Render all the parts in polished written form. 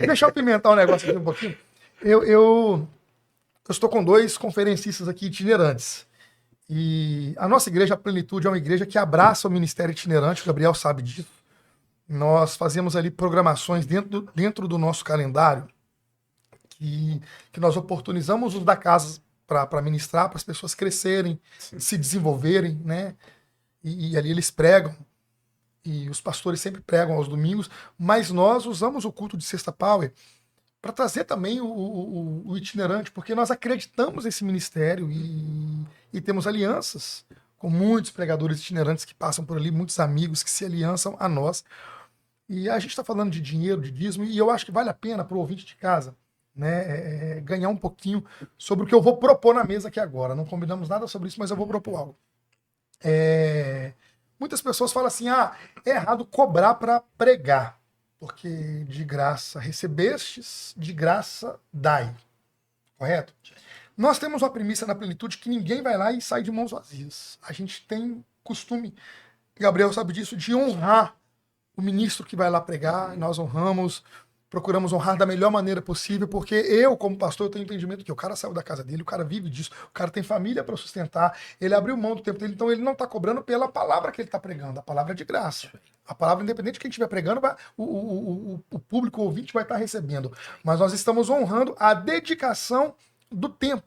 Deixa eu apimentar o negócio aqui um pouquinho. Eu estou com dois conferencistas aqui itinerantes. E a nossa igreja, a Plenitude, é uma igreja que abraça o ministério itinerante, o Gabriel sabe disso. Nós fazemos ali programações dentro do nosso calendário, que, que nós oportunizamos os da casa para ministrar, para as pessoas crescerem, Sim. se desenvolverem, né? E ali eles pregam, e os pastores sempre pregam aos domingos, mas nós usamos o culto de Sexta Power para trazer também o itinerante, porque nós acreditamos nesse ministério e temos alianças com muitos pregadores itinerantes que passam por ali, muitos amigos que se aliançam a nós. E a gente está falando de dinheiro, de dízimo, e eu acho que vale a pena para o ouvinte de casa, né, ganhar um pouquinho sobre o que eu vou propor na mesa aqui agora. Não combinamos nada sobre isso, mas eu vou propor algo. Muitas pessoas falam assim: ah, é errado cobrar para pregar, porque de graça recebestes, de graça dai. Correto? Nós temos uma premissa na Plenitude que ninguém vai lá e sai de mãos vazias. A gente tem costume, Gabriel sabe disso, de honrar o ministro que vai lá pregar, e nós honramos, procuramos honrar da melhor maneira possível, porque eu, como pastor, eu tenho entendimento que o cara saiu da casa dele, o cara vive disso, o cara tem família para sustentar, ele abriu mão do tempo dele, então ele não está cobrando pela palavra que ele está pregando, a palavra é de graça. A palavra, independente de quem estiver pregando, o público, o ouvinte vai estar recebendo. Mas nós estamos honrando a dedicação do tempo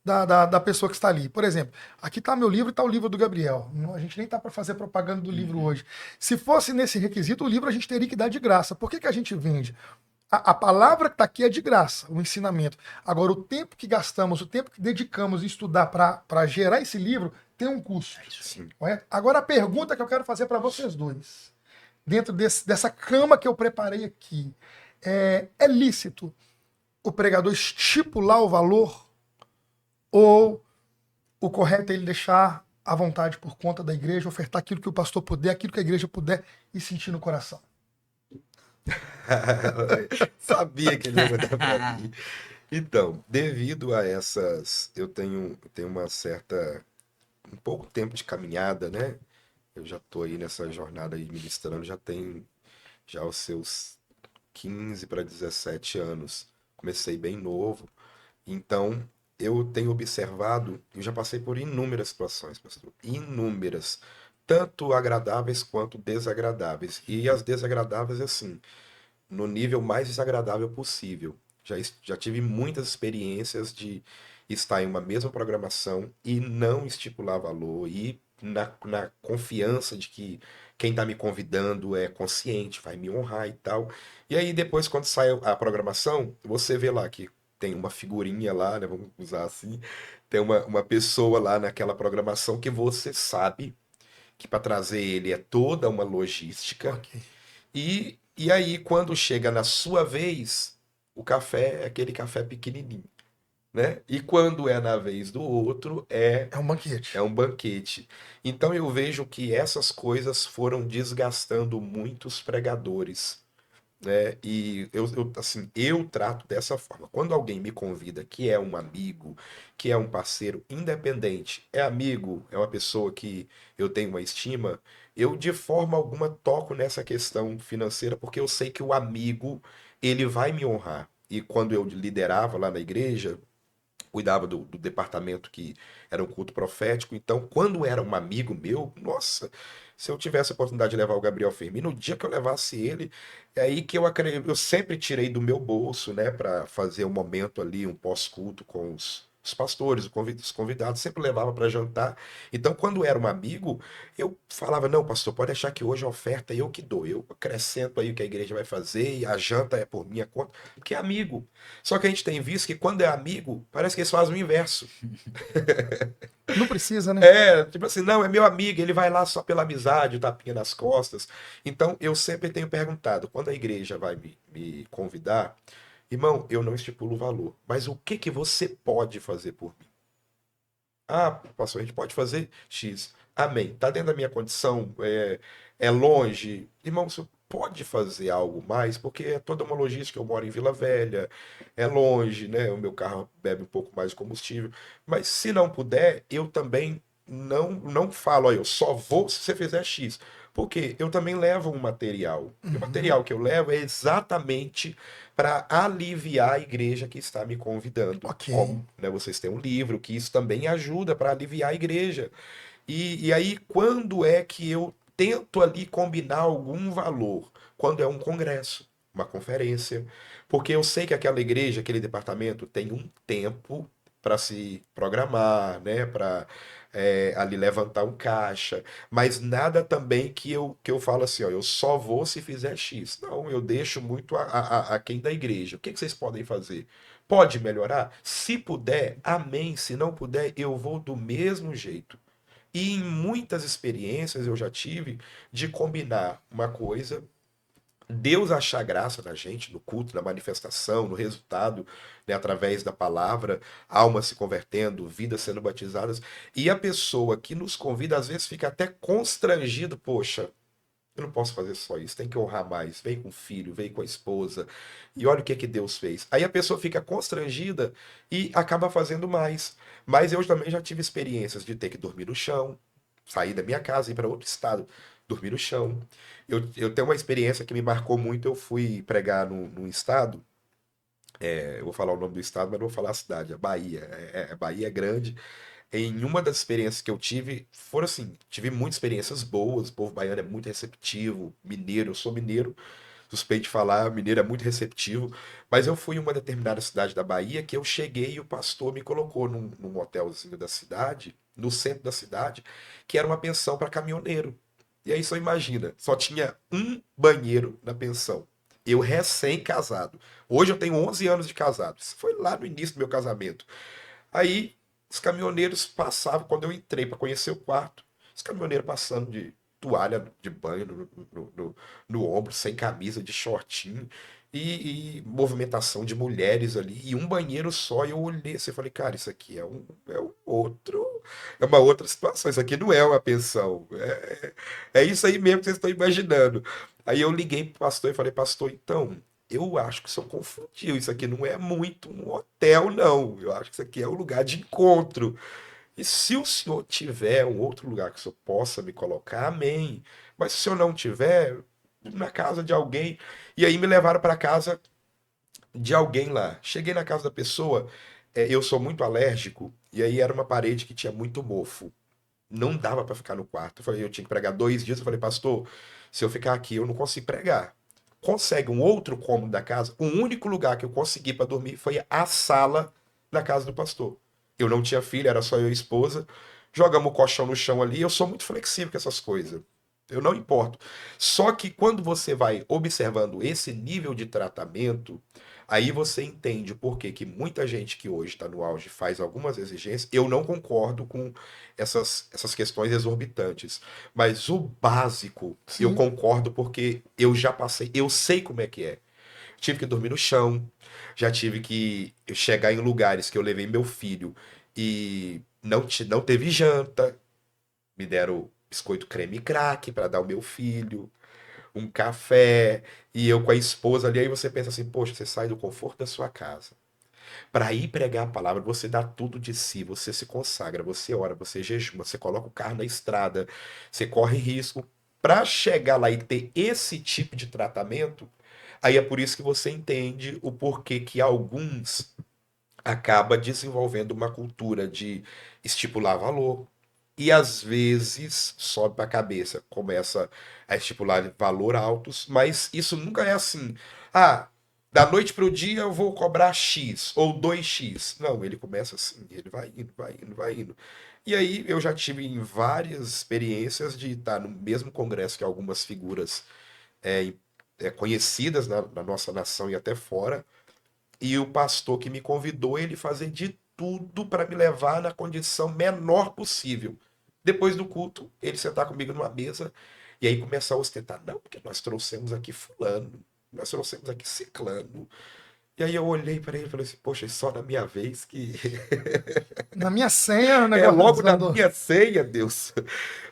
da pessoa que está ali. Por exemplo, aqui está meu livro e está o livro do Gabriel. A gente nem está para fazer propaganda do livro hoje. Se fosse nesse requisito, o livro a gente teria que dar de graça. Por que a gente vende? A palavra que está aqui é de graça, o ensinamento. Agora, o tempo que gastamos, o tempo que dedicamos em estudar para gerar esse livro, tem um custo. Sim. Agora, a pergunta que eu quero fazer para vocês dois, dentro dessa cama que eu preparei aqui, é lícito o pregador estipular o valor? Ou o correto é ele deixar à vontade por conta da igreja, ofertar aquilo que o pastor puder, aquilo que a igreja puder e sentir no coração? Sabia que ele ia mandar pra mim. Então, devido a essas, tenho uma certa, um pouco tempo de caminhada, né? Eu já tô aí nessa jornada aí ministrando, já tem já os seus 15 para 17 anos. Comecei bem novo, então eu tenho observado, eu já passei por inúmeras situações, pastor, inúmeras, tanto agradáveis quanto desagradáveis. E as desagradáveis, assim, no nível mais desagradável possível. Já tive muitas experiências de estar em uma mesma programação e não estipular valor, e na confiança de que quem está me convidando é consciente, vai me honrar e tal. E aí depois, quando sai a programação, você vê lá que tem uma figurinha lá, né, vamos usar assim, tem uma pessoa lá naquela programação que você sabe que para trazer ele é toda uma logística, Ok. e aí, quando chega na sua vez, o café é aquele café pequenininho, né? E quando é na vez do outro, É um é banquete. um banquete. Então eu vejo que essas coisas foram desgastando muitos pregadores, né? E assim, eu trato dessa forma. Quando alguém me convida, que é um amigo, que é um parceiro independente, é amigo, é uma pessoa que eu tenho uma estima, eu de forma alguma toco nessa questão financeira, porque eu sei que o amigo, ele vai me honrar. E quando eu liderava lá na igreja, cuidava do departamento que era um culto profético. Então, quando era um amigo meu, nossa, se eu tivesse a oportunidade de levar o Gabriel Firmino, no dia que eu levasse ele, é aí que eu sempre tirei do meu bolso, né, para fazer um momento ali, um pós-culto com os pastores, os convidados, sempre levava para jantar. Então, quando era um amigo, eu falava: não, pastor, pode achar que hoje a oferta é eu que dou, eu acrescento aí o que a igreja vai fazer e a janta é por minha conta, porque é amigo. Só que a gente tem visto que quando é amigo, parece que eles fazem o inverso. Não precisa, né? É, tipo assim, não, é meu amigo, ele vai lá só pela amizade, o tapinha nas costas. Então, eu sempre tenho perguntado, quando a igreja vai me convidar, irmão, eu não estipulo o valor, mas o que que você pode fazer por mim? Ah, pastor, a gente pode fazer X. Amém. Tá dentro da minha condição, é longe. Irmão, você pode fazer algo mais, porque é toda uma logística. Eu moro em Vila Velha, é longe, né? O meu carro bebe um pouco mais de combustível. Mas se não puder, eu também não falo, ó, eu só vou se você fizer X. Porque eu também levo um material. E o Uhum. material que eu levo é exatamente para aliviar a igreja que está me convidando. Ok. Como, né, vocês têm um livro, que isso também ajuda para aliviar a igreja. E aí, quando é que eu tento ali combinar algum valor? Quando é um congresso, uma conferência. Porque eu sei que aquela igreja, aquele departamento tem um tempo para se programar, né? Para ali levantar um caixa. Mas nada também que eu falo assim, ó, eu só vou se fizer X. Não, eu deixo muito a quem da igreja. O que que vocês podem fazer? Pode melhorar? Se puder, amém. Se não puder, eu vou do mesmo jeito. E em muitas experiências eu já tive de combinar uma coisa, Deus achar graça na gente, no culto, na manifestação, no resultado, né, através da palavra, almas se convertendo, vidas sendo batizadas, e a pessoa que nos convida às vezes fica até constrangido, poxa, eu não posso fazer só isso, tem que honrar mais. Vem com o filho, vem com a esposa. E olha o que que Deus fez. Aí a pessoa fica constrangida e acaba fazendo mais. Mas eu também já tive experiências de ter que dormir no chão, sair da minha casa, ir para outro estado, dormir no chão. Eu tenho uma experiência que me marcou muito. Eu fui pregar num estado, eu vou falar o nome do estado, mas não vou falar a cidade, a Bahia. Bahia é grande. Em uma das experiências que eu tive, foram assim, tive muitas experiências boas, o povo baiano é muito receptivo, mineiro, eu sou mineiro, suspeito de falar, mineiro é muito receptivo, mas eu fui em uma determinada cidade da Bahia que eu cheguei e o pastor me colocou num hotelzinho da cidade, no centro da cidade, que era uma pensão para caminhoneiro. E aí só imagina, só tinha um banheiro na pensão. Eu recém-casado. Hoje eu tenho 11 anos de casado. Isso foi lá no início do meu casamento. Aí os caminhoneiros passavam, quando eu entrei para conhecer o quarto, os caminhoneiros passando de toalha de banho no ombro, sem camisa, de shortinho, e movimentação de mulheres ali, e um banheiro só, e eu olhei assim, e falei, cara, isso aqui é um outro, é uma outra situação, isso aqui não é uma pensão, é isso aí mesmo que vocês estão imaginando. Aí eu liguei pro pastor e falei, pastor, então, eu acho que o senhor confundiu. Isso aqui não é muito um hotel, não. Eu acho que isso aqui é um lugar de encontro. E se o senhor tiver um outro lugar que o senhor possa me colocar, amém. Mas se o senhor não tiver, na casa de alguém. E aí me levaram para casa de alguém lá. Cheguei na casa da pessoa, eu sou muito alérgico, e aí era uma parede que tinha muito mofo. Não dava para ficar no quarto. Eu falei, eu tinha que pregar 2 dias. Eu falei, pastor, se eu ficar aqui, eu não consigo pregar. Consegue um outro cômodo da casa? O único lugar que eu consegui para dormir foi a sala da casa do pastor. Eu não tinha filho, era só eu e a esposa. Jogamos o colchão no chão ali. Eu sou muito flexível com essas coisas. Eu não importo. Só que quando você vai observando esse nível de tratamento, aí você entende o porquê que muita gente que hoje está no auge faz algumas exigências. Eu não concordo com essas questões exorbitantes. Mas o básico, eu Sim. concordo porque eu já passei, eu sei como é que é. Tive que dormir no chão, já tive que chegar em lugares que eu levei meu filho e não teve janta, me deram biscoito creme crack para dar ao meu filho, um café, e eu com a esposa ali, aí você pensa assim, poxa, você sai do conforto da sua casa para ir pregar a palavra, você dá tudo de si, você se consagra, você ora, você jejuma, você coloca o carro na estrada, você corre risco para chegar lá e ter esse tipo de tratamento. Aí é por isso que você entende o porquê que alguns acaba desenvolvendo uma cultura de estipular valor e às vezes sobe para a cabeça, começa a estipular valor altos, mas isso nunca é assim. Ah, da noite para o dia eu vou cobrar X ou 2x. Não, ele começa assim, ele vai indo, vai indo, vai indo. E aí eu já tive em várias experiências de estar no mesmo congresso que algumas figuras é, conhecidas na nossa nação e até fora, e o pastor que me convidou, ele fazer de tudo para me levar na condição menor possível. Depois do culto, ele sentar comigo numa mesa e aí começar a ostentar. Não, porque nós trouxemos aqui fulano, nós trouxemos aqui ciclano. E aí eu olhei para ele e falei assim, poxa, é só na minha vez que... Na minha senha, o É negócio logo na desandou. minha ceia, Deus.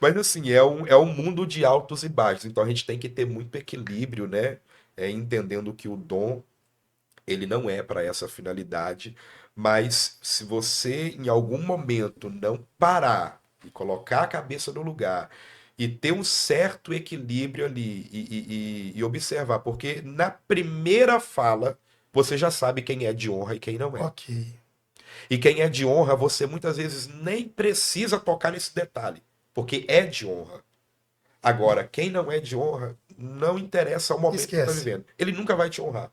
Mas assim, é um mundo de altos e baixos. Então a gente tem que ter muito equilíbrio, né? Entendendo que o dom ele não é para essa finalidade, mas se você em algum momento não parar e colocar a cabeça no lugar e ter um certo equilíbrio ali e observar, porque na primeira fala você já sabe quem é de honra e quem não é. Ok. E quem é de honra, você muitas vezes nem precisa tocar nesse detalhe, porque é de honra. Agora, quem não é de honra, não interessa o momento que está Esquece. vivendo. Ele nunca vai te honrar.